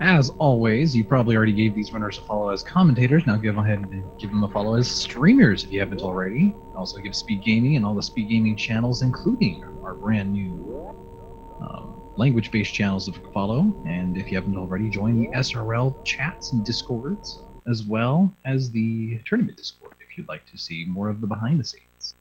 As always, you probably already gave these runners a follow as commentators. Now go ahead and give them a follow as streamers if you haven't already. Also give Speed Gaming and all the Speed Gaming channels, including our brand new language-based channels to follow. And if you haven't already, join the SRL chats and discords, as well as the tournament discord if you'd like to see more of the behind the scenes.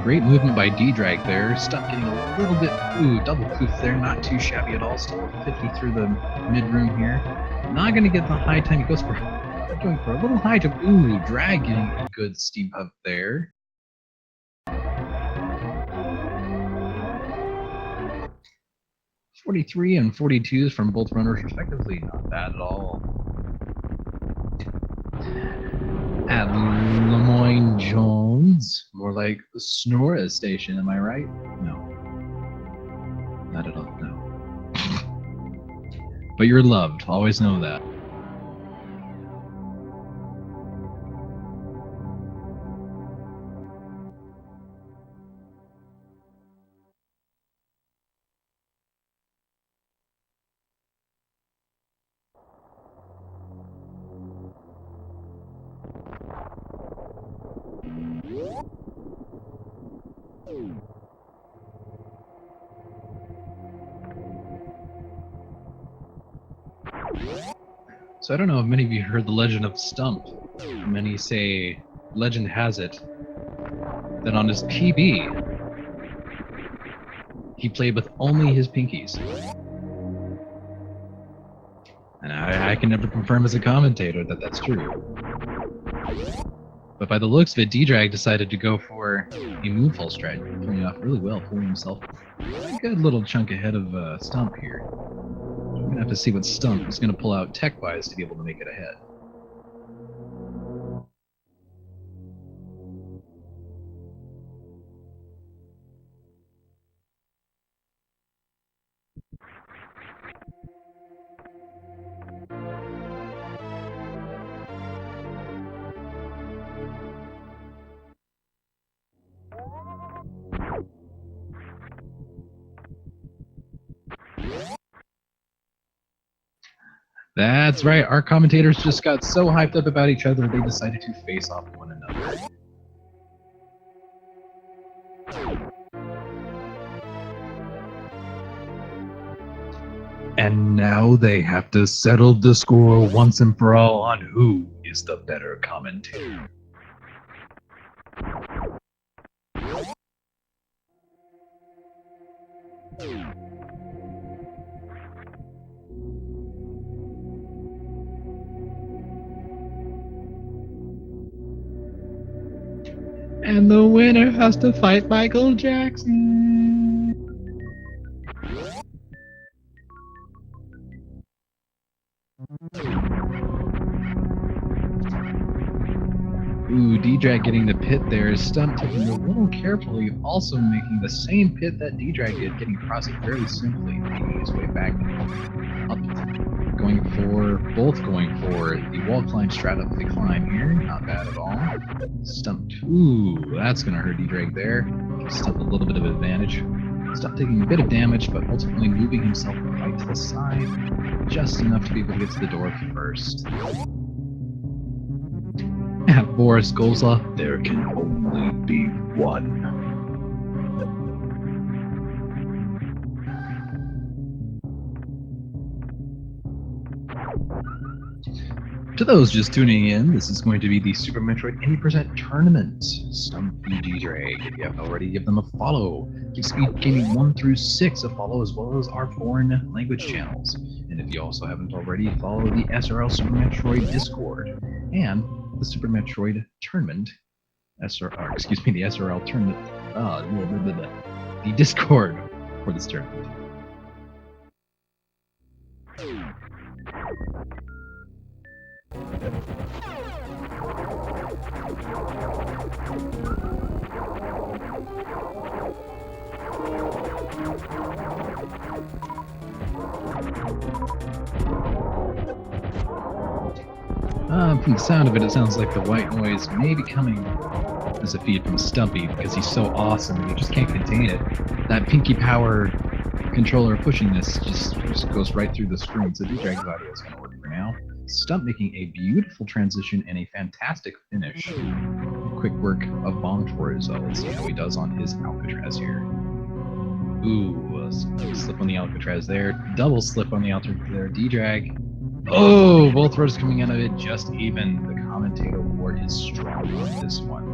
Great movement by Ddraig there. Stump getting a little bit, double poof there. Not too shabby at all. Still 50 through the mid room here. Not going to get the high time. He goes for going for a little high jump. Ddraig getting a good steep up there. .43 and 42s from both runners respectively. Not bad at all. At Lemoyne Jones, more like the Sonora station, am I right? No. Not at all, no. But you're loved, always know that. So I don't know if many of you heard the legend of Stump. Many say, legend has it, that on his PB, he played with only his pinkies. And I can never confirm as a commentator that that's true. But by the looks of it, Ddraig decided to go for a moonfall strategy, coming off really well, pulling himself a good little chunk ahead of Stump here. We're going to have to see what Stump is going to pull out tech-wise to be able to make it ahead. That's right, our commentators just got so hyped up about each other, they decided to face off one another. And now they have to settle the score once and for all on who is the better commentator. And the winner has to fight Michael Jackson. Ddraig getting the pit there. Stump taking it a little carefully, also making the same pit that Ddraig did, getting across it very simply, making his way back up. Both going for the wall climb strat up the climb here. Not bad at all. Stump, that's going to hurt Ddraig there. Give Stump a little bit of advantage. Stump taking a bit of damage, but ultimately moving himself right to the side, just enough to be able to get to the door first. At Boris Golza, there can only be one. To those just tuning in, this is going to be the Super Metroid 80% Tournament. Stump Ddraig. If you haven't already, give them a follow. Give Speed Gaming 1 through 6 a follow, as well as our foreign language channels. And if you also haven't already, follow the SRL Super Metroid Discord and the Super Metroid Tournament the SRL tournament, the Discord for this tournament. From the sound of it, it sounds like the white noise may be coming as a feed from Stumpy because he's so awesome and you just can't contain it. That pinky power controller pushing this just goes right through the screen, so Ddraig's audio is going to work for now. Stump making a beautiful transition and a fantastic finish. Quick work of bomb towards. Let's see how he does on his Alcatraz here. Ooh, slip on the Alcatraz there. Double slip on the Alcatraz there. Ddraig. Oh, both rows coming out of it just even. The commentator award is strong on this one.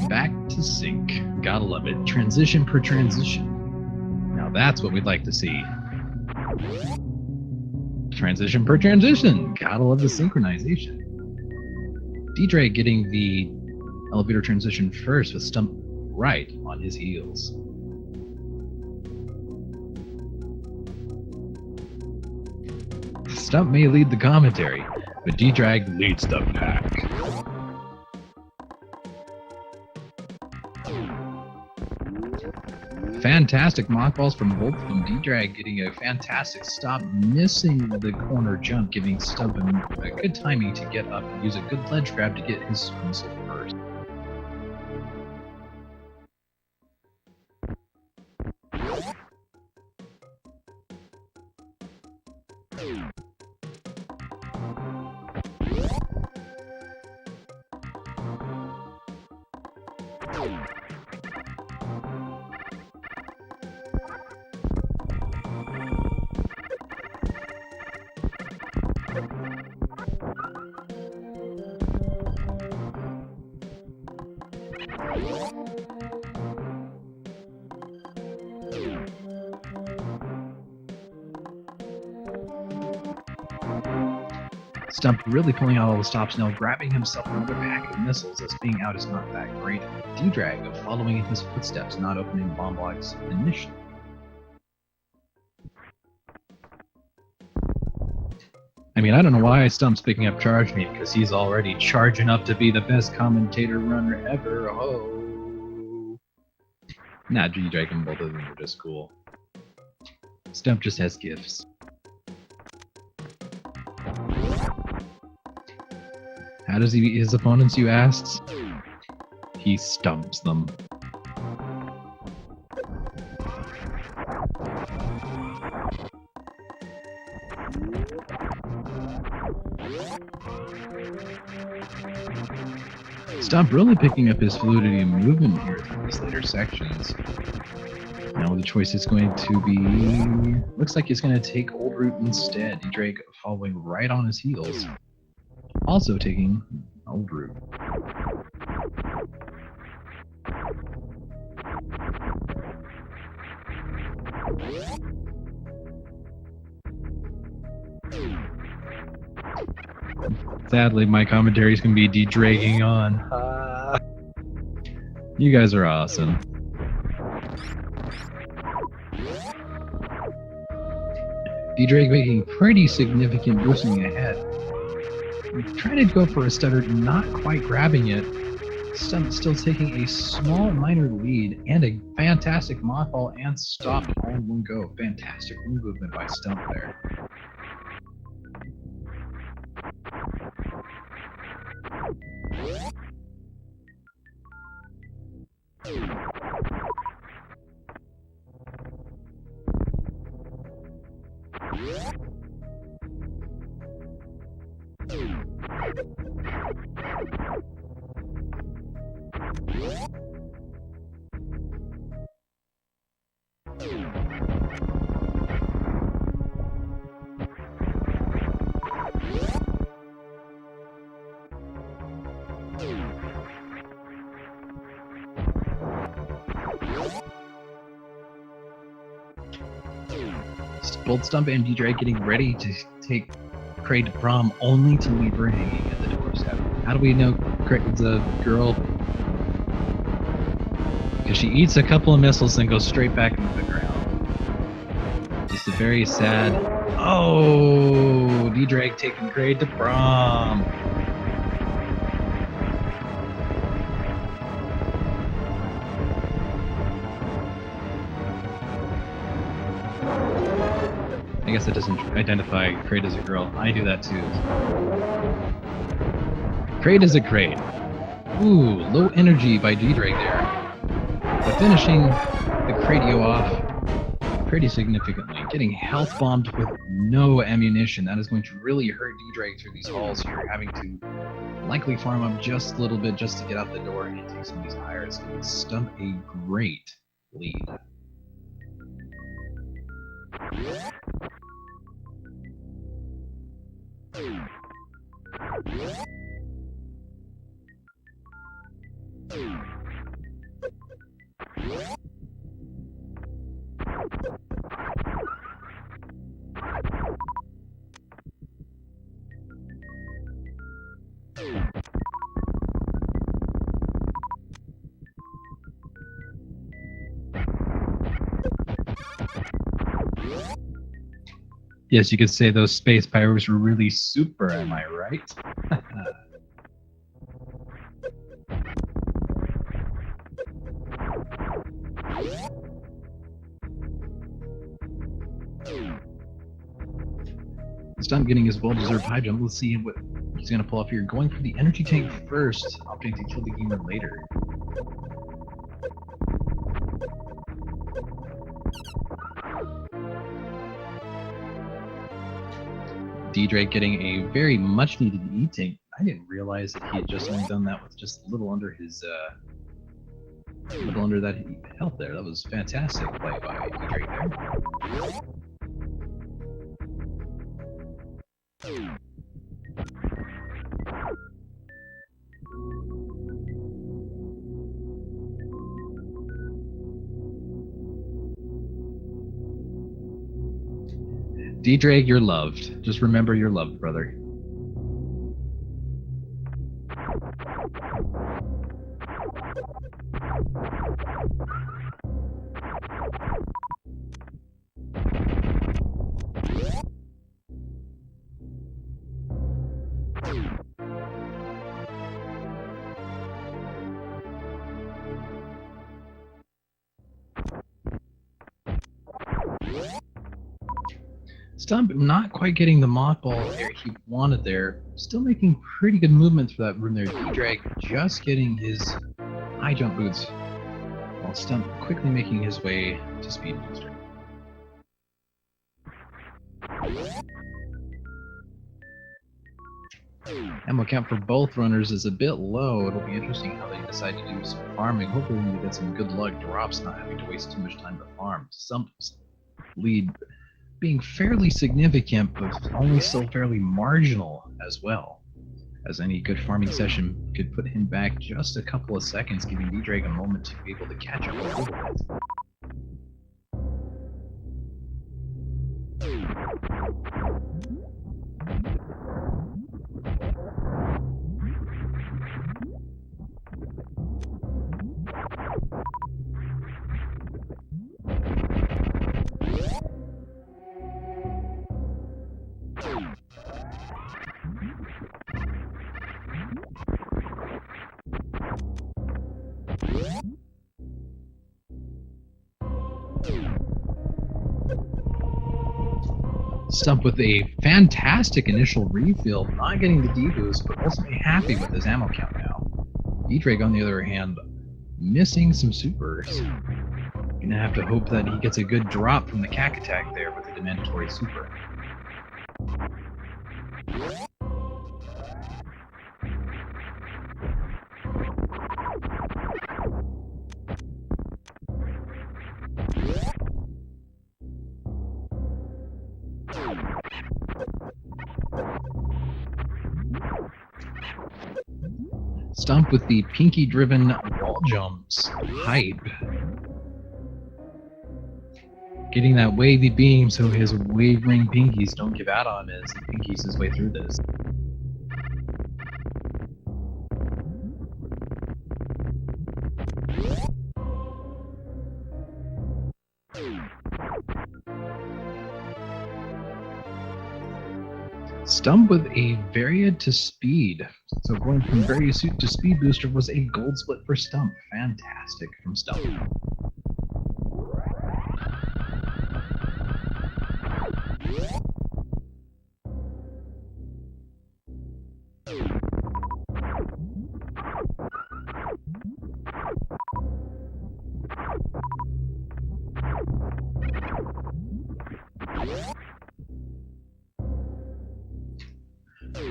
Back to sync. Gotta love it. Transition per transition. Now that's what we'd like to see. Transition per transition. Gotta love the synchronization. Ddraig getting the elevator transition first with Stump right on his heels. Stump may lead the commentary, but Ddraig leads the pack. Fantastic mockballs from both of them. Ddraig getting a fantastic stop, missing the corner jump, giving Stump a good timing to get up and use a good ledge grab to get his swimsuit first. Stump really pulling out all the stops now, grabbing himself another pack of missiles as being out is not that great. Ddraig following in his footsteps, not opening bomb blocks initially. I mean, I don't know why Stump's picking up Charge Me, because he's already charging up to be the best commentator runner ever. Oh. Nah, Ddraig and both of them are just cool. Stump just has gifts. How does he beat his opponents, you asked? He stumps them. Stump really picking up his fluidity and movement here through these later sections. Now the choice is going to be... Looks like he's going to take Old Route instead. Ddraig following right on his heels. Also taking Old Route. Sadly, my commentary is going to be Ddragging on. You guys are awesome. Ddraig making pretty significant boosting ahead. Trying to go for a stutter, not quite grabbing it. Stump still taking a small minor lead and a fantastic mothball and stopped all in one go. Fantastic movement by Stump there. both Stump and Ddraig getting ready to take Kraid to prom, only to leave her hanging at the doorstep. How do we know Kraid's a girl? Because she eats a couple of missiles and goes straight back into the ground. Just a very sad... Oh! Ddraig taking Kraid to prom! I guess it doesn't identify Kraid as a girl. I do that too. Kraid is a Kraid. Ooh, low energy by Ddraig there. But finishing the Kraidio off pretty significantly. Getting health bombed with no ammunition. That is going to really hurt Ddraig through these halls here. Having to likely farm up just a little bit just to get out the door and take some of these hires. It would stump a great lead. Yes, you could say those space pirates were really super, am I right? Stump getting his well-deserved high jump. Let's see what he's going to pull off here. Going for the energy tank first, opting to kill the gamer later. Ddraig getting a very much-needed E-tank. I didn't realize that he had just only done that with just a little under his, little under that health there. That was fantastic play by Ddraig there. Ddraig, you're loved. Just remember you're loved, brother. Stump not quite getting the mothball there he wanted there. Still making pretty good movements for that room there. Ddraig just getting his high jump boots, while Stump quickly making his way to speed booster. Ammo count for both runners is a bit low. It'll be interesting how they decide to do some farming. Hopefully we get some good luck drops, not having to waste too much time to farm. Stump's lead being fairly significant, but only still fairly marginal as well, as any good farming session could put him back just a couple of seconds, giving Ddraig a moment to be able to catch up a little bit. Stump with a fantastic initial refill, not getting the D-boost, but ultimately happy with his ammo count now. Ddraig, on the other hand, missing some supers. Gonna have to hope that he gets a good drop from the cack attack there with the mandatory super. Stump with the pinky-driven wall jumps hype. Getting that wavy beam so his wavering pinkies don't give out on him as he pinkies his way through this. Stump with a varied to speed. So going from varied to speed booster was a gold split for Stump. Fantastic from Stump.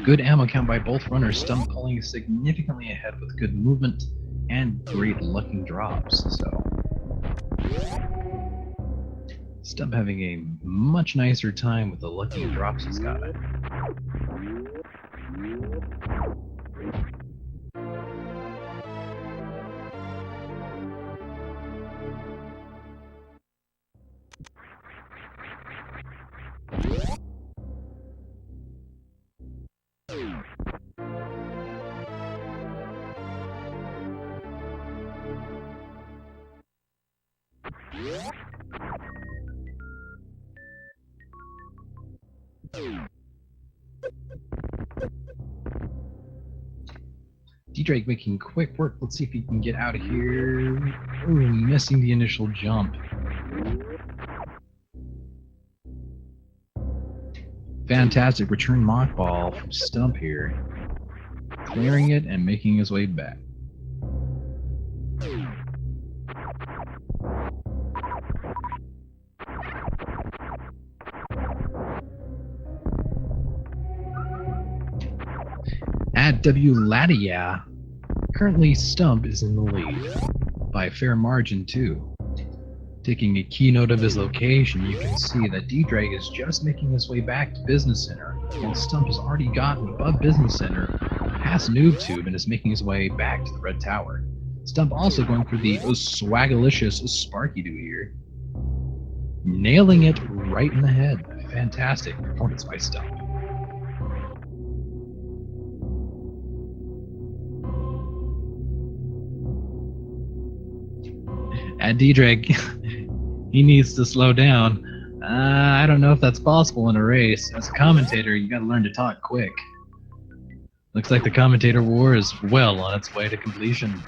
Good ammo count by both runners, Stump pulling significantly ahead with good movement and great lucking drops. So Stump having a much nicer time with the lucking drops he's got it. Ddraig making quick work. Let's see if he can get out of here. Ooh, missing the initial jump. Fantastic return mock ball from Stump here. Clearing it and making his way back. At W Latia, currently Stump is in the lead by a fair margin too. Taking a keynote of his location, you can see that Ddraig is just making his way back to Business Center, while Stump has already gotten above Business Center, past Noob Tube, and is making his way back to the Red Tower. Stump also going for the swagalicious Sparky Doo here. Nailing it right in the head. Fantastic performance by Stump. At Ddraig, he needs to slow down. I don't know if that's possible in a race. As a commentator, you gotta learn to talk quick. Looks like the commentator war is well on its way to completion.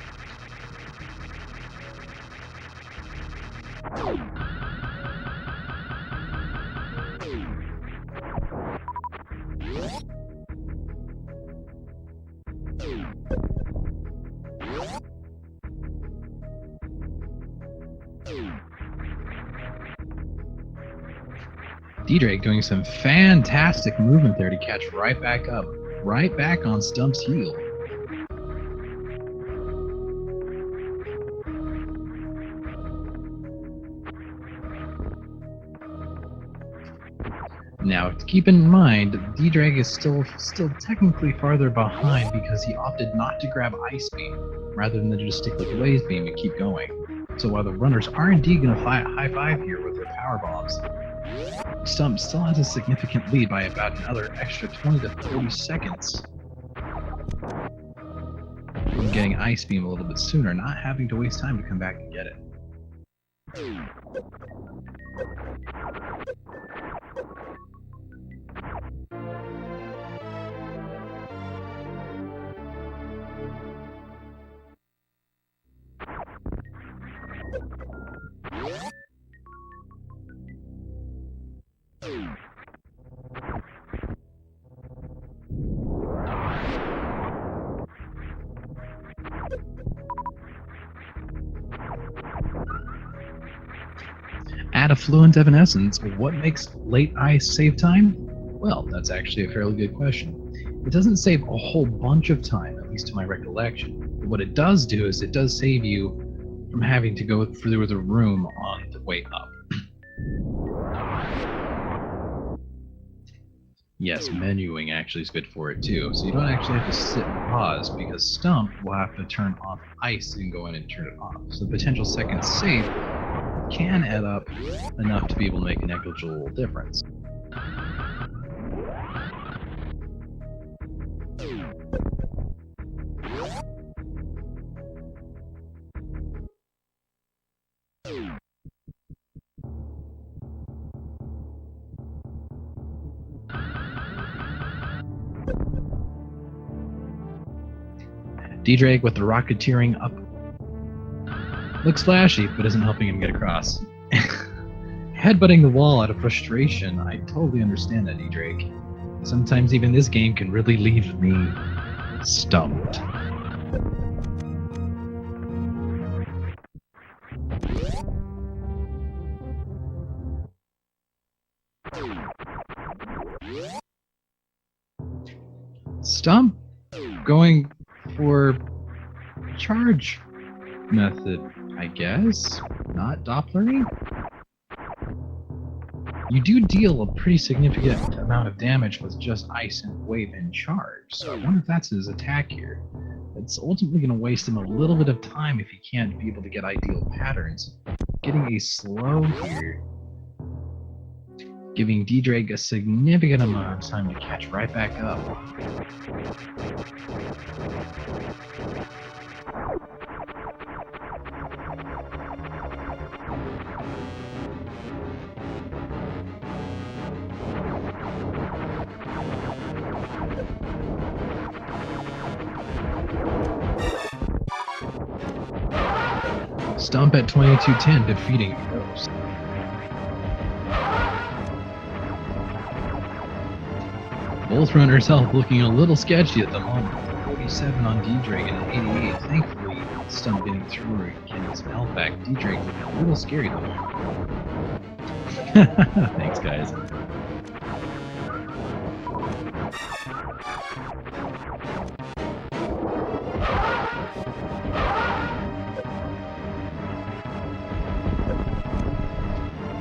Ddraig doing some fantastic movement there to catch right back up, right back on Stump's heel. Now, keep in mind, Ddraig is still technically farther behind because he opted not to grab Ice Beam, rather than just stick with Blaze Beam and keep going. So while the runners are indeed going to high five here with their power bombs, Stump still has a significant lead by about another extra 20 to 30 seconds from getting Ice Beam a little bit sooner, not having to waste time to come back and get it. At Affluent Evanescence, what makes late ice save time? Well, that's actually a fairly good question. It doesn't save a whole bunch of time, at least to my recollection. But what it does do is it does save you from having to go through the room on the way up. Yes, menuing actually is good for it too, so you don't actually have to sit and pause, because Stump will have to turn off ice and go in and turn it off. So the potential second save can add up enough to be able to make a negligible difference. Ddraig with the rocketeering up. Looks flashy, but isn't helping him get across. Headbutting the wall out of frustration, I totally understand that, Ddraig. Sometimes even this game can really leave me stumped. Stump going for charge method, I guess? Not Dopplering? You do deal a pretty significant amount of damage with just Ice and Wave and Charge, so I wonder if that's his attack here. It's ultimately going to waste him a little bit of time if he can't be able to get ideal patterns. Getting a slow here, giving Ddraig a significant amount of time to catch right back up. Stump at 2210, defeating Ghost. Both runners' health looking a little sketchy at the moment. 47 on Ddraig and 88. Thankfully, Stump getting through and getting his health back. Ddraig looking a little scary though. Thanks, guys.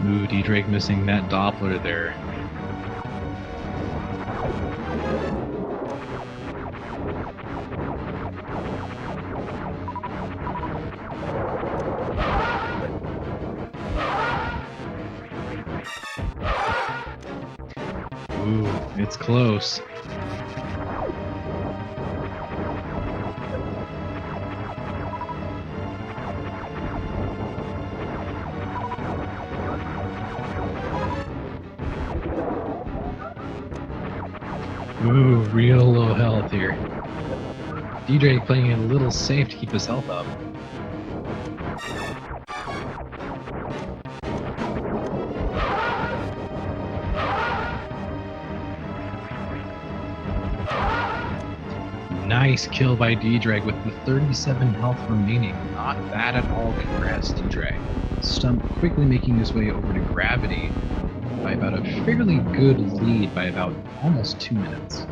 Ooh, Ddraig missing that Doppler there. Ooh, it's close. Ooh, real low health here. Ddraig playing it a little safe to keep his health up. Nice kill by Ddraig with the 37 health remaining. Not bad at all, congrats Ddraig. Stump quickly making his way over to Gravity by about a fairly good lead by about almost 2 minutes.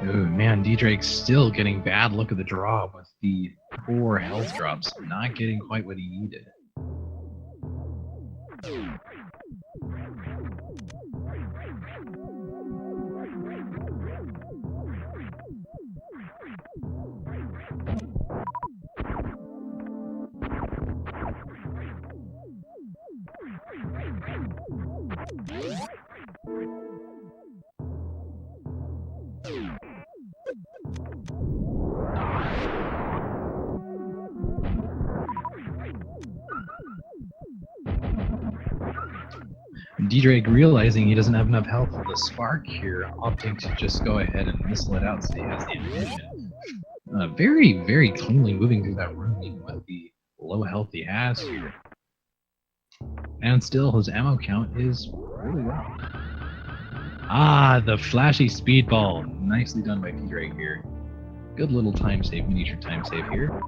Oh man, Ddraig's still getting bad look at the draw with the 4 health drops, not getting quite what he needed. Ddraig realizing he doesn't have enough health for the spark here, opting to just go ahead and missile it out so he has the ammunition. Very, very cleanly moving through that room even with the low health he has here. And still, his ammo count is really low. Ah, the flashy speedball. Nicely done by Ddraig here. Good little time save, miniature time save here.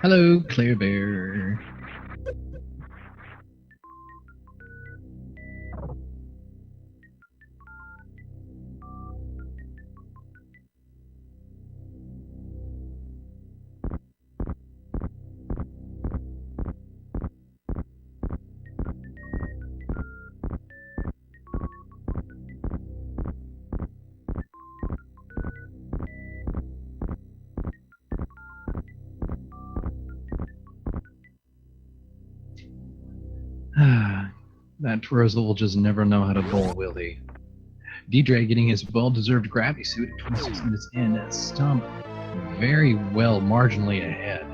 Hello, Claire Bear. That Rosal will just never know how to bowl, will he? Ddraig getting his well-deserved gravity suit at 26 minutes in. Stump very well marginally ahead.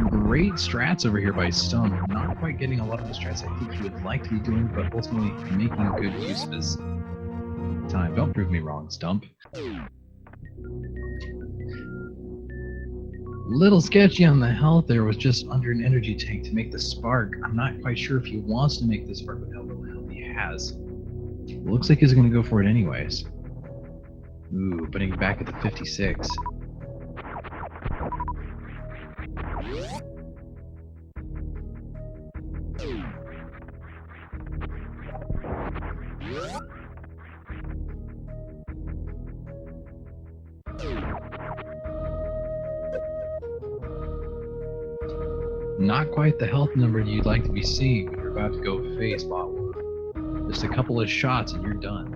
Great strats over here by Stump. Not quite getting a lot of the strats I think he would like to be doing, but ultimately making good use of his time. Don't prove me wrong, Stump. Little sketchy on the health there, was just under an energy tank to make the spark. I'm not quite sure if he wants to make the spark with how little health he has. Looks like he's going to go for it anyways. Ooh, putting it back at the 56. Not quite the health number you'd like to be seeing when you're about to go face bottle. Just a couple of shots and you're done.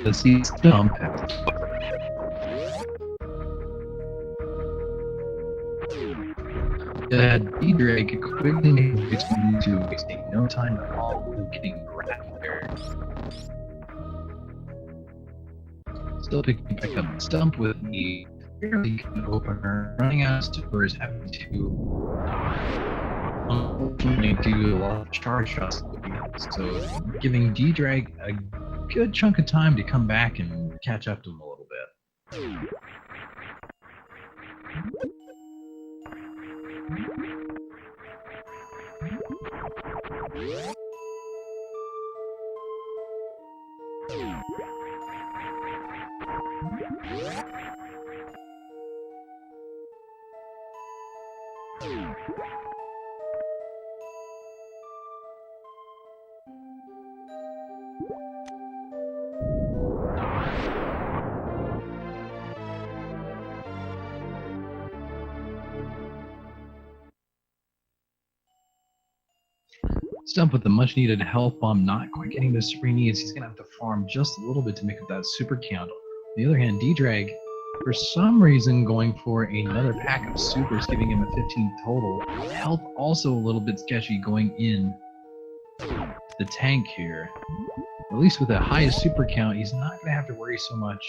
Let's see Stump. Ddraig quickly made his move to wasting no time at all with getting grabbed there. Still picking back up the Stump with the fairly good opener, running out of supers, having to unfortunately do a lot of charge shots. So giving Ddraig a good chunk of time to come back and catch up to him a little bit. Stump with the much needed health bomb, not quite getting the super he needs. He's going to have to farm just a little bit to make up that super count. On the other hand, Ddraig, for some reason, going for another pack of supers, giving him a 15 total. Health also a little bit sketchy going in the tank here. At least with the highest super count, he's not going to have to worry so much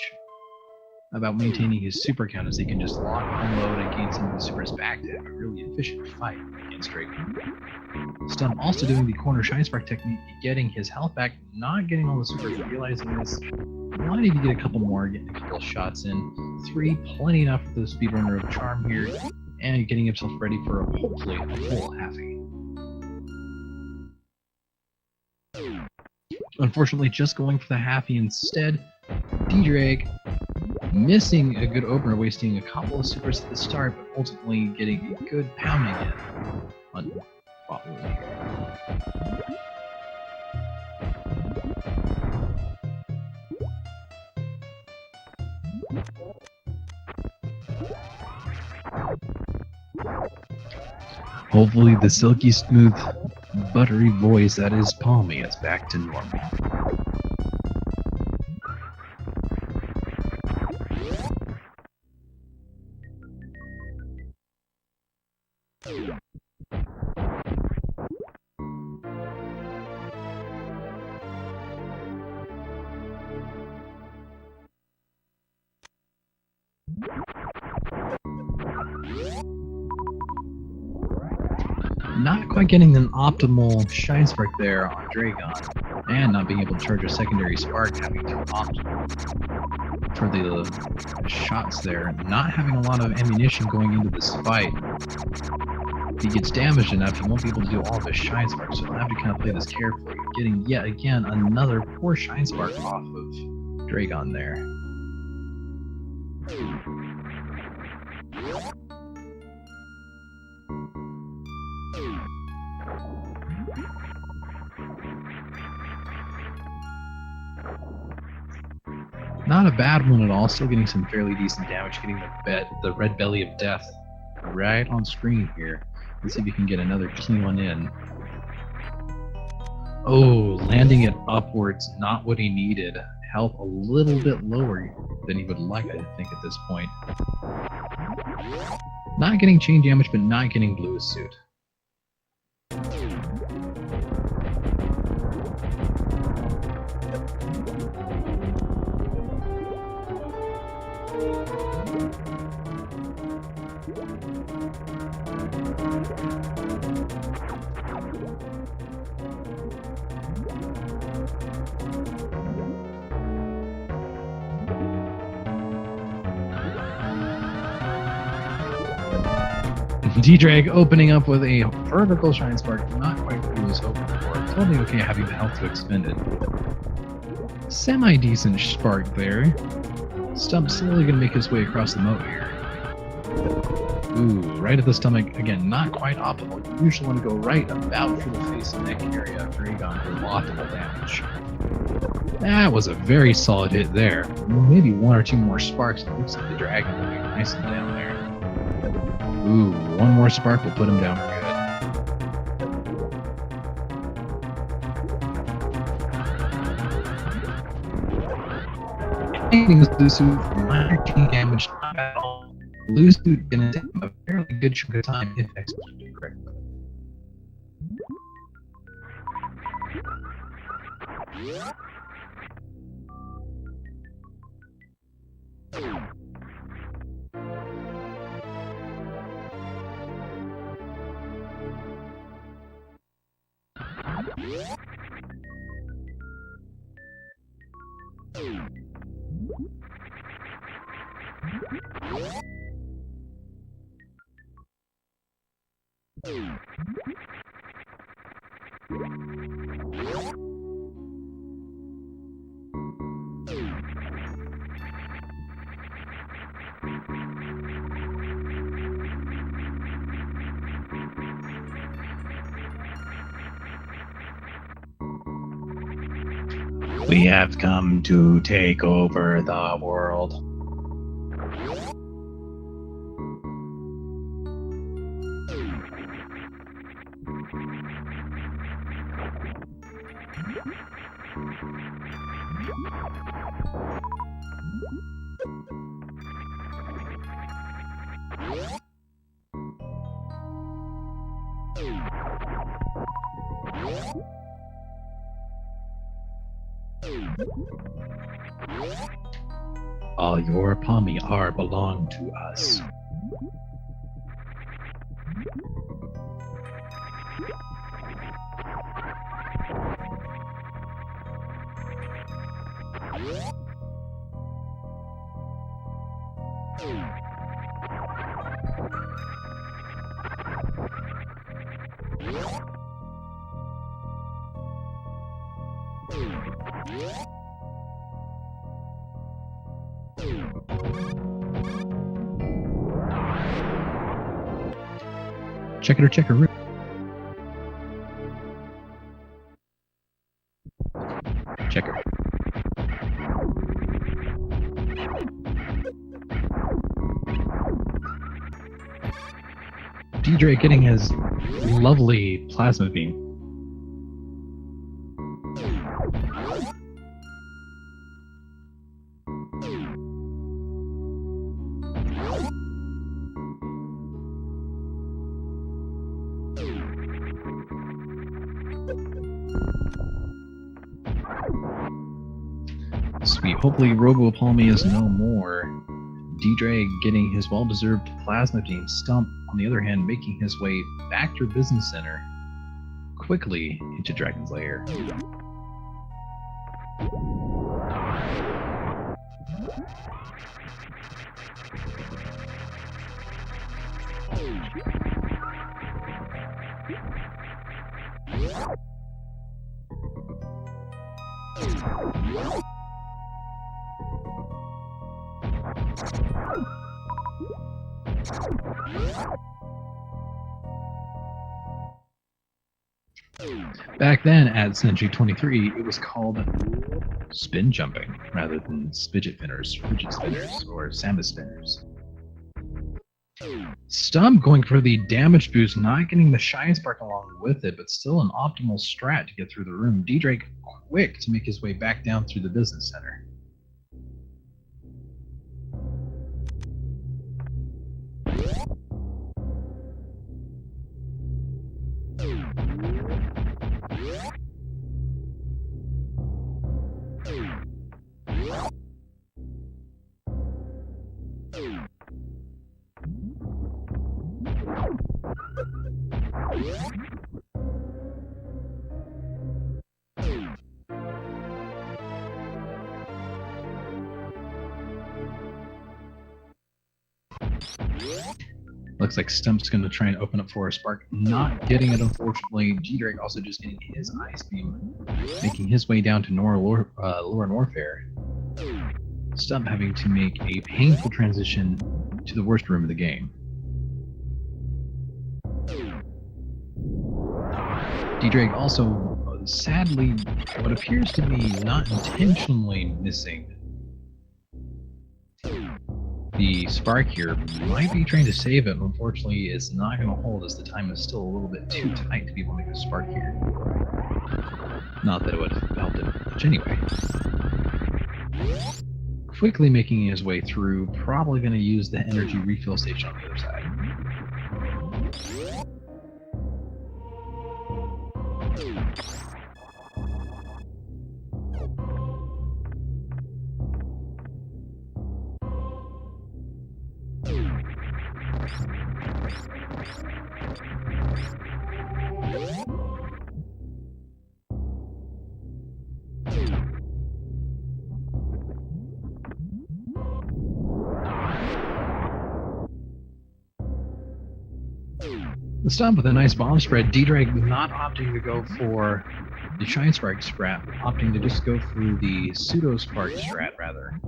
about maintaining his super count, as he can just lock, unload, and gain some of the supers back to have a really efficient fight against Ddraig. Stump also doing the corner shine spark technique, getting his health back, not getting all the supers, realizing this. Wanting to get a couple more, getting a couple of shots in. 3, plenty enough for the speedrunner of charm here, and getting himself ready for hopefully a full halfie. Unfortunately, just going for the halfie instead. Ddraig missing a good opener, wasting a couple of supers at the start, but ultimately getting a good pounding in on bottom here. Hopefully the silky smooth, buttery voice that is Palmy is back to normal. Not quite getting an optimal Shine Spark there on Dragon, and not being able to charge a secondary spark, having to opt for the shots there. Not having a lot of ammunition going into this fight. If he gets damaged enough, he won't be able to do all of his Shine Sparks, so he'll have to kind of play this carefully. Getting yet again another poor Shine Spark off of Dragon there. Not a bad one at all, still getting some fairly decent damage, getting the red belly of death right on screen here. Let's see if we can get another clean one in. Oh, landing it upwards, not what he needed. Health a little bit lower than he would like, I think, at this point. Not getting chain damage, but not getting blue suit. Ddraig opening up with a vertical Shine Spark, not quite what he was hoping for. Totally okay having the health to expend it. Semi-decent spark there. Stump slowly going to make his way across the moat here. Ooh, right at the stomach. Again, not quite optimal. You usually want to go right about for the face and neck area of Dragon for optimal damage. That was a very solid hit there. Maybe one or two more sparks. It looks like the dragon will be nice and down there. Ooh, one more spark will put him down for good. Blue suit, minor chain damage, not at all. Blue suit gonna take him a fairly good chunk of time if executed correctly. We have come to take over the world. All your Palmy are belong to us. Checker, checker. Checker. Ddraig getting his lovely plasma beam. Sweet. Hopefully Robo-Palmy is no more. Ddraig getting his well-deserved plasma beam. Stump on the other hand, making his way back through Business Center, quickly into Dragon's Lair. Back then, at Century 23, it was called spin jumping rather than fidget spinners, or Samus spinners. Stump going for the damage boost, not getting the Shine Spark along with it, but still an optimal strat to get through the room. Ddraig quick to make his way back down through the Business Center. Looks like Stump's going to try and open up for a spark. Not getting it, unfortunately. Ddraig also just getting his Ice Beam, making his way down to Lower Norfair. Stump having to make a painful transition to the worst room of the game. Ddraig also, sadly, what appears to be not intentionally missing the spark here. Might be trying to save it, but unfortunately it's not going to hold as the time is still a little bit too tight to be able to make a spark here. Not that it would have helped it much anyway. Quickly making his way through, probably going to use the energy refill station on the other side. The Stump with a nice bomb spread. Ddraig not opting to go for the Shine Spark strat, opting to just go through the Pseudo Spark strat rather.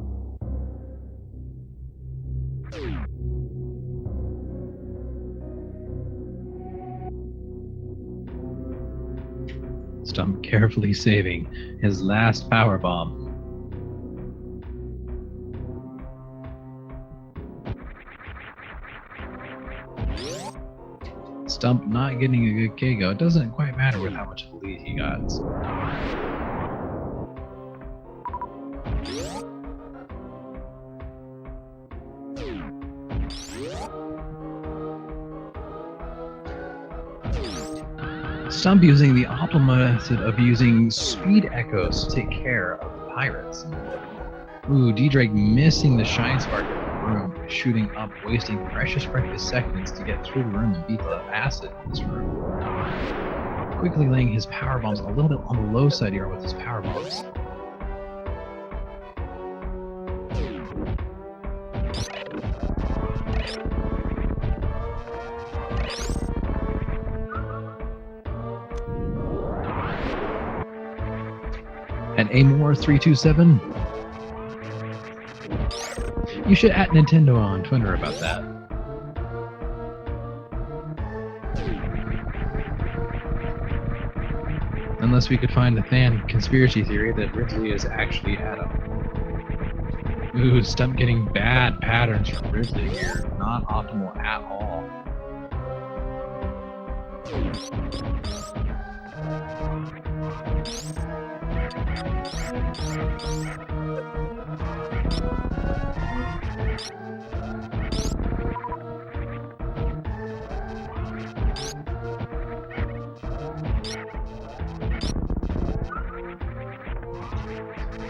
Stump carefully saving his last power bomb. Stump not getting a good KO. It doesn't quite matter with how much of the lead he got. Stump using the optimal method of using speed echoes to take care of the pirates. Ooh, Ddraig missing the Shine Spark in the room, shooting up, wasting precious seconds to get through the room and beat the acid in this room. Quickly laying his power bombs a little bit on the low side here with his power bombs. And Amor 327. You should at Nintendo on Twitter about that. Unless we could find a fan conspiracy theory that Ridley is actually Adam. Ooh, Stump getting bad patterns from Ridley here. Not optimal at all.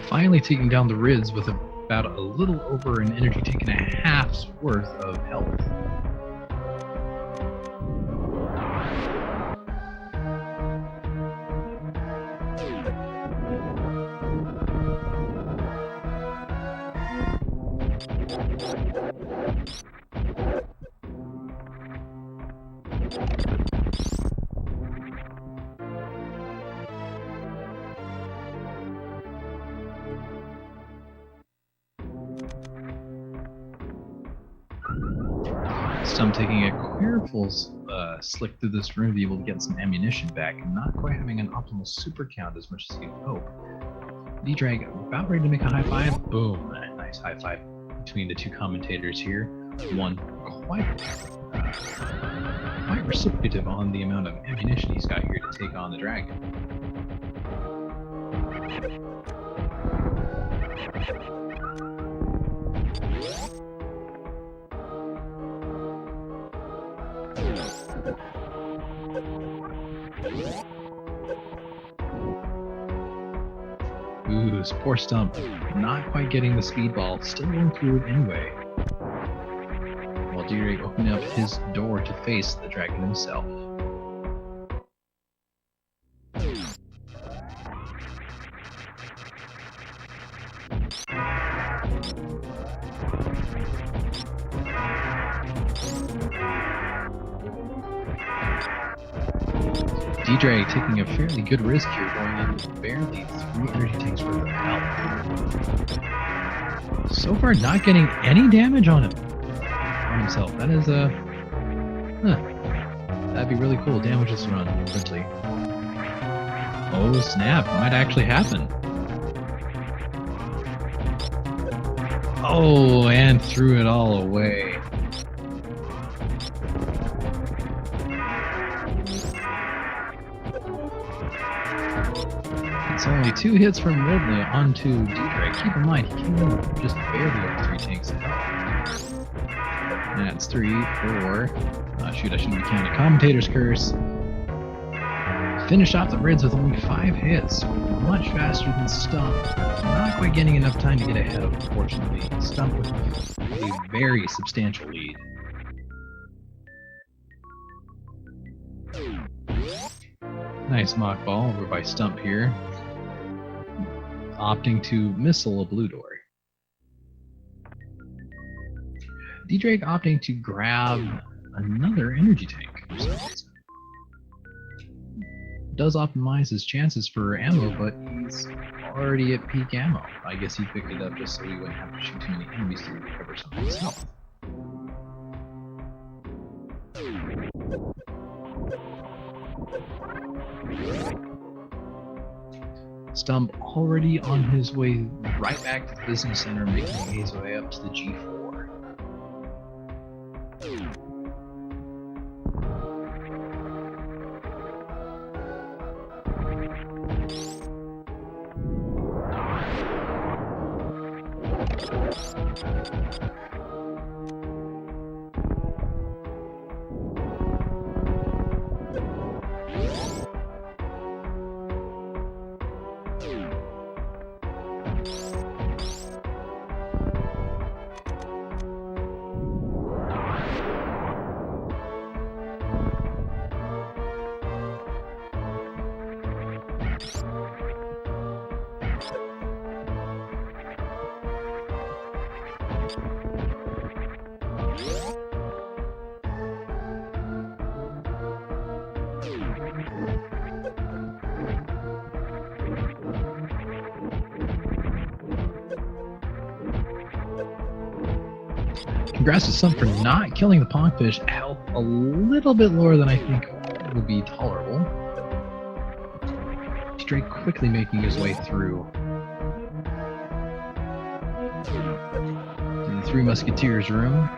Finally taking down the Rids with about a little over an energy tank and a half's worth of health. Stump taking a careful slick through this room to be able to get some ammunition back, and not quite having an optimal super count as much as he'd hope. Ddraig about ready to make a high five. Boom! A nice high five between the two commentators here. One quite reciprocative on the amount of ammunition he's got here to take on the dragon. Ooh, this poor Stump, not quite getting the speedball, still going through it anyway. While Ddraig opening up his door to face the dragon himself. Ddraig taking a fairly good risk here, going in with barely 3 energy tanks worth of health. So far, not getting any damage on himself. That is that'd be really cool. Damage this run quickly. Oh snap! Might actually happen. Oh, and threw it all away. It's only 2 hits from Ridley onto Ddraig. Keep in mind, he came in just barely over 3 tanks of health. That's 3, 4. Shoot, I shouldn't be counting. Commentator's curse. Finish off the Rids with only 5 hits. Much faster than Stump. Not quite getting enough time to get ahead of, unfortunately. Stump with a very substantial lead. Nice mock ball over by Stump here. Opting to missile a blue door. Ddraig opting to grab another energy tank for some reason. Does optimize his chances for ammo, but he's already at peak ammo. I guess he picked it up just so he wouldn't have to shoot too many enemies to recover some of his health. Stump already on his way right back to the business center, making his way up to the G4. Congrats to Stump for not killing the pongfish. Health a little bit lower than I think would be tolerable. Ddraig quickly making his way through. To the Three Musketeers room.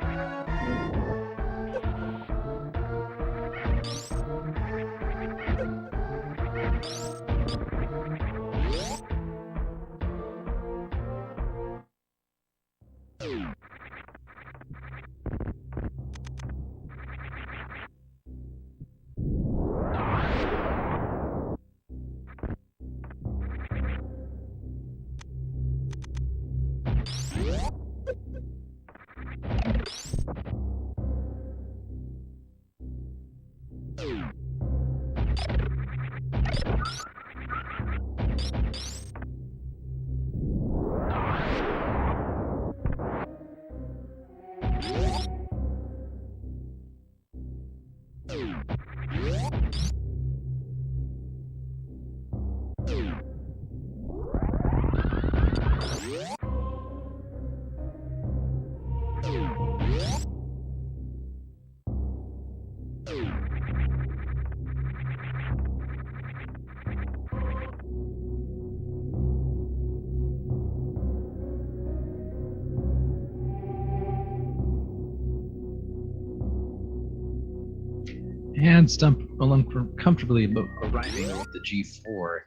And Stump uncomfortably arriving with the G4.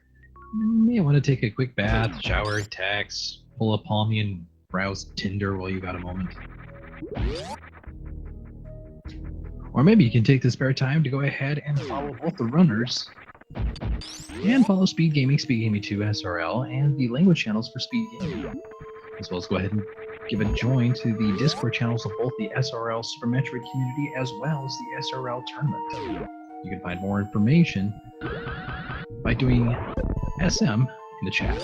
May want to take a quick bath, shower, text, pull up Palmy, and browse Tinder while you got a moment. Or maybe you can take the spare time to go ahead and follow both the runners and follow Speed Gaming, Speed Gaming 2 SRL, and the language channels for Speed Gaming. As well as go ahead and give a join to the Discord channels of both the SRL Super Metroid community as well as the SRL tournament. You can find more information by doing SM in the chat.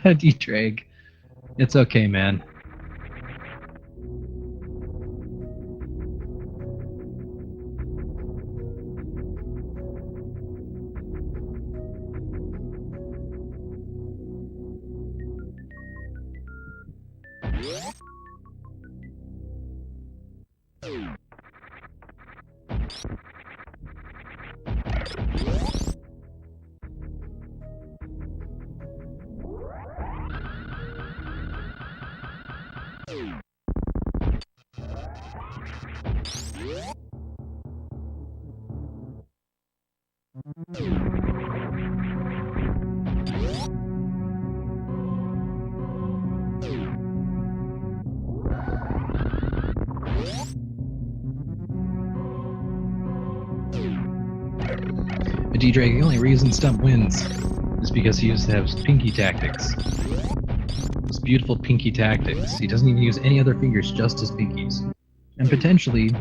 Ddraig. It's okay, man. Ddraig, the only reason Stump wins is because he used to have pinky tactics. Those beautiful pinky tactics. He doesn't even use any other fingers, just his pinkies. And potentially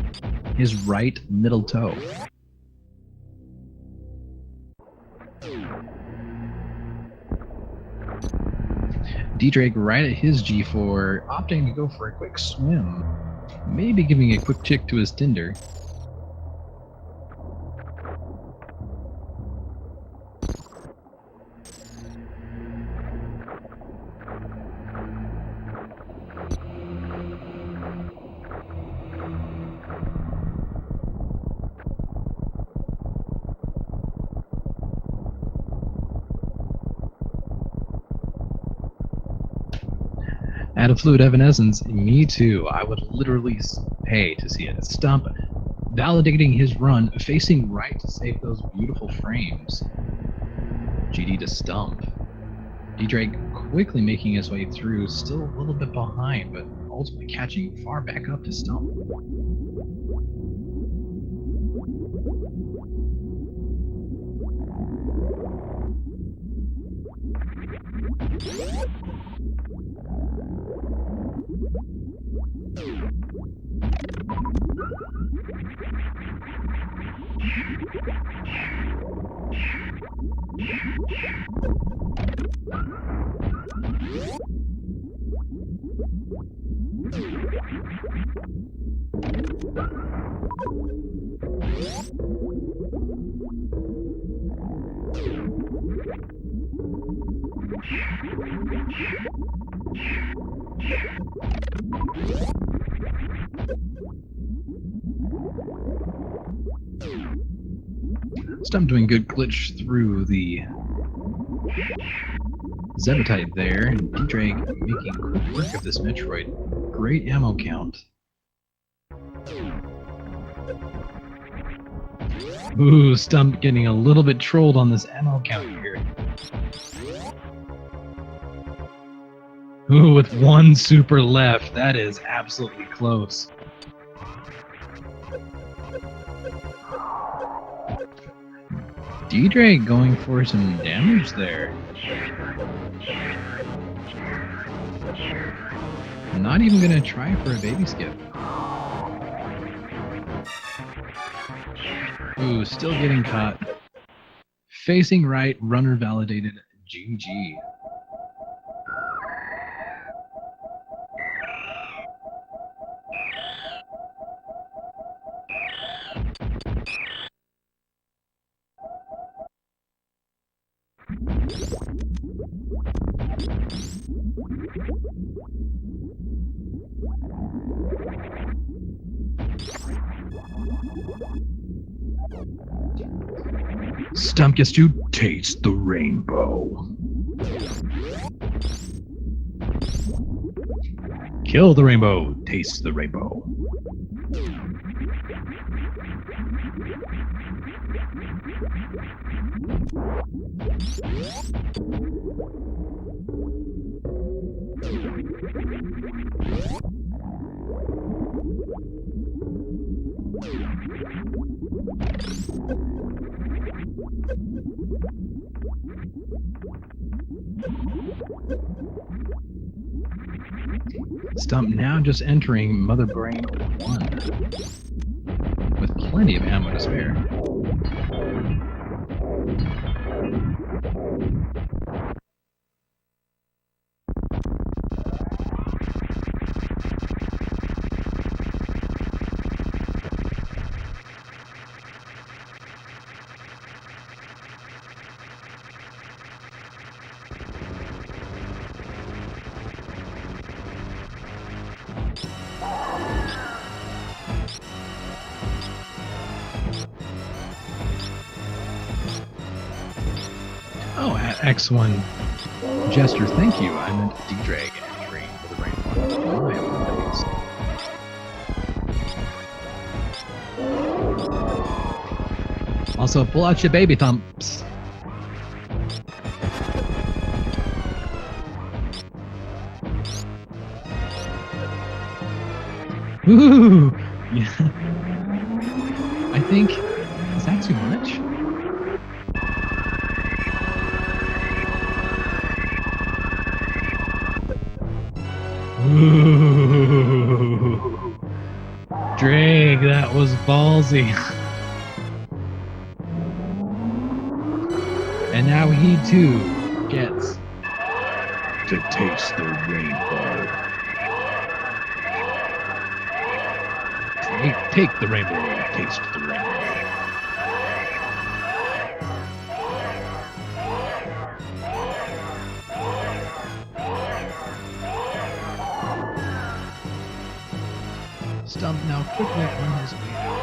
his right middle toe. Ddraig right at his G4, opting to go for a quick swim. Maybe giving a quick check to his Tinder. Out of Fluid Evanescence, me too. I would literally pay to see it. Stump validating his run, facing right to save those beautiful frames. GD to Stump. Ddraig quickly making his way through, still a little bit behind, but ultimately catching far back up to Stump. Stump doing good glitch through the Zebetite there. Ddraig making quick work of this Metroid. Great ammo count. Ooh, Stump getting a little bit trolled on this ammo count here. Ooh, with one super left. That is absolutely close. Ddraig going for some damage there. Not even gonna try for a baby skip. Ooh, still getting caught. Facing right, runner validated, GG. Stump gets to taste the rainbow. Kill the rainbow, taste the rainbow. Stump now just entering Mother Brain 1 with plenty of ammo to spare. Oh, at X1 Jester, thank you. I meant Ddraig entering for the brain one. My apologies. Also, pull out your baby thumps. Ooh! Yeah. I think, is that too much? Ooh. Ddraig, that was ballsy. And now he too gets to taste the rainbow. Take the rainbow, taste the rainbow. Stump now quickly on his way out.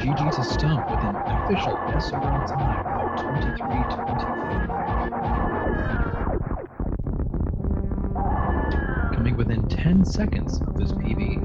GG to Stump with an official SRL time of 23:25. Coming within 10 seconds of this PB.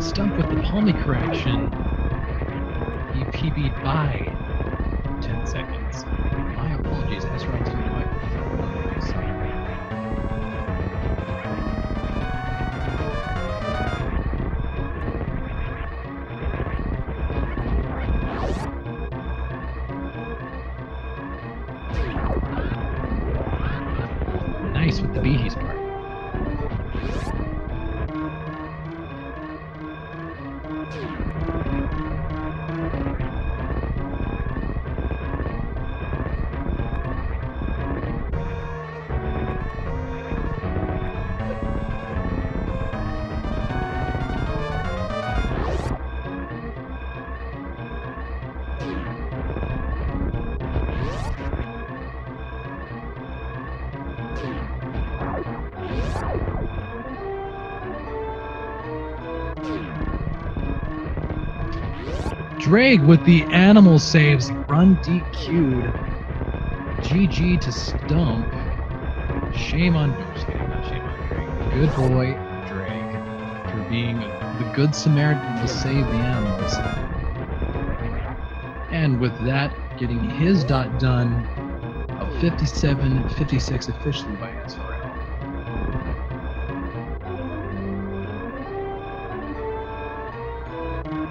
Stump with the palmy correction. He PB'd by 10 seconds. My apologies, SRL race with the Behees part. Ddraig with the animal saves, run DQ'd. GG to Stump. Shame on, no, just kidding, not shame on Ddraig. Good boy, Ddraig, for being the good Samaritan to save the animals. And with that, getting his dot done of 57-56 officially by SRL.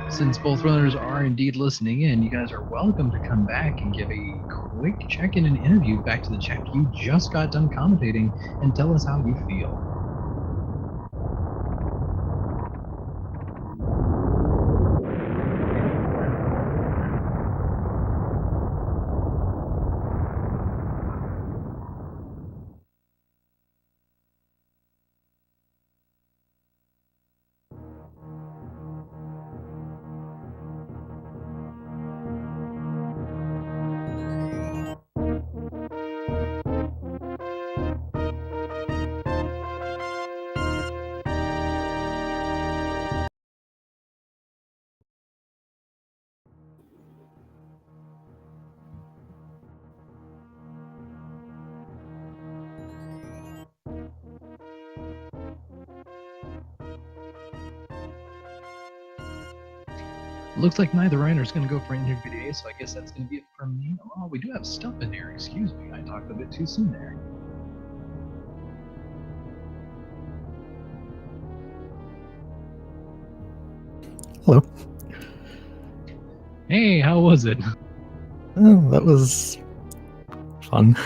Since both runners are indeed listening in, you guys are welcome to come back and give a quick check-in and interview back to the chat you just got done commentating and tell us how you feel. Looks like neither runner is going to go for an interview today, so I guess that's going to be it for me. Oh, we do have Stump in there. Excuse me, I talked a bit too soon there. Hello. Hey, how was it? Oh, that was fun.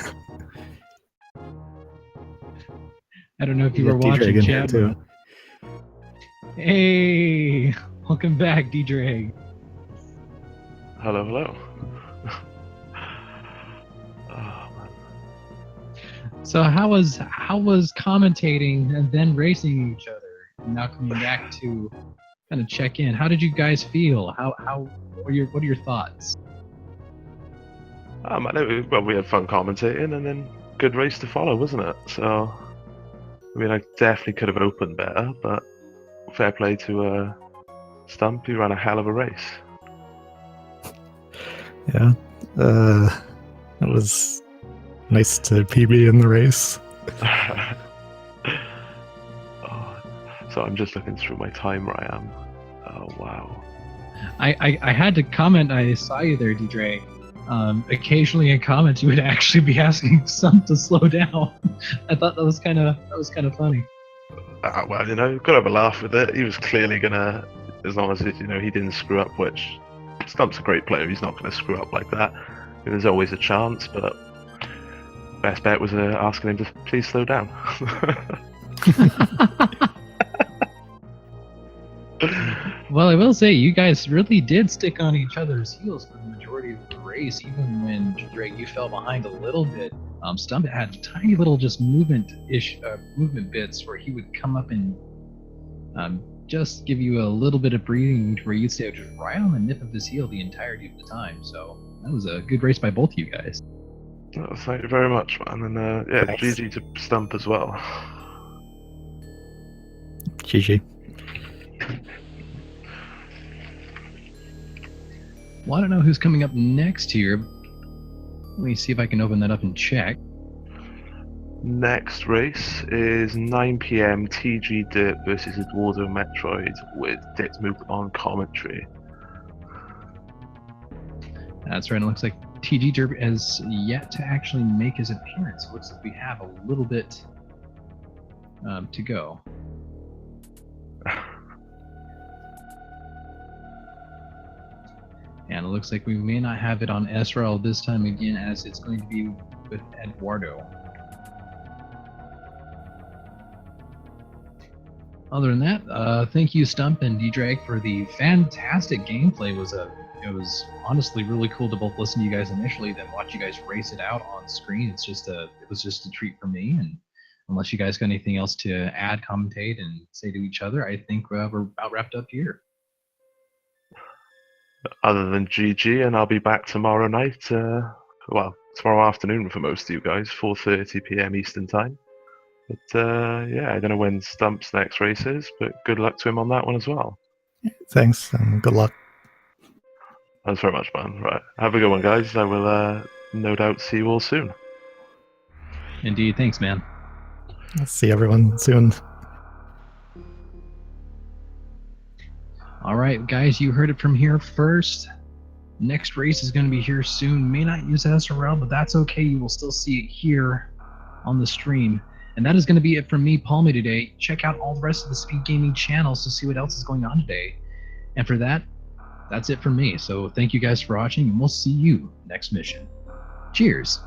I don't know if you were watching Ddraig chat. too. Hey, welcome back, Ddraig. Hello, hello. Oh, man. So how was commentating and then racing each other, and now coming back to kind of check in? How did you guys feel? What are your thoughts? I know, well, we had fun commentating, and then good race to follow, wasn't it? So, I mean, I definitely could have opened better, but fair play to Stump. He ran a hell of a race. Yeah. It was nice to PB in the race. Oh, so I'm just looking through my time where I am. Oh, wow. I had to comment. I saw you there, Ddraig. Occasionally in comments, you would actually be asking some to slow down. I thought that was kind of funny. Well, you know, gotta have a laugh with it. He was clearly gonna, as long as he didn't screw up, which Stump's a great player. He's not gonna screw up like that. There's always a chance, but best bet was asking him to please slow down. Well, I will say you guys really did stick on each other's heels for the majority of the race, even when Ddraig, you fell behind a little bit. Stump had tiny little just movement bits where he would come up and just give you a little bit of breathing where you'd stay just right on the nip of his heel the entirety of the time. So that was a good race by both of you guys. Oh, thank you very much, man. And yeah, Thanks. GG to Stump as well. GG. Well, I don't know who's coming up next here. Let me see if I can open that up and check. Next race is 9 PM TG Dip versus Eduardo Metroid with Dip's moved on commentary. That's right. It looks like TG Derp has yet to actually make his appearance. It looks like we have a little bit to go. And it looks like we may not have it on SRL this time again, as it's going to be with Eduardo. Other than that, thank you, Stump and Ddraig, for the fantastic gameplay. It was honestly really cool to both listen to you guys initially, then watch you guys race it out on screen. It was just a treat for me. And unless you guys got anything else to add, commentate, and say to each other, I think we're about wrapped up here. Other than GG, and I'll be back tomorrow night. Well, tomorrow afternoon for most of you guys, 4:30 p.m. Eastern time. But yeah, I don't know when Stump's next race is, but good luck to him on that one as well. Thanks and good luck. Thanks very much, man. Right, have a good one, guys. I will no doubt see you all soon. Indeed, thanks, man. I'll see everyone soon. All right, guys, you heard it from here first. Next race is going to be here soon. May not use SRL, but that's okay. You will still see it here on the stream. And that is going to be it from me, Palmy, today. Check out all the rest of the Speed Gaming channels to see what else is going on today. And for that, that's it from me. So thank you guys for watching, and we'll see you next mission. Cheers.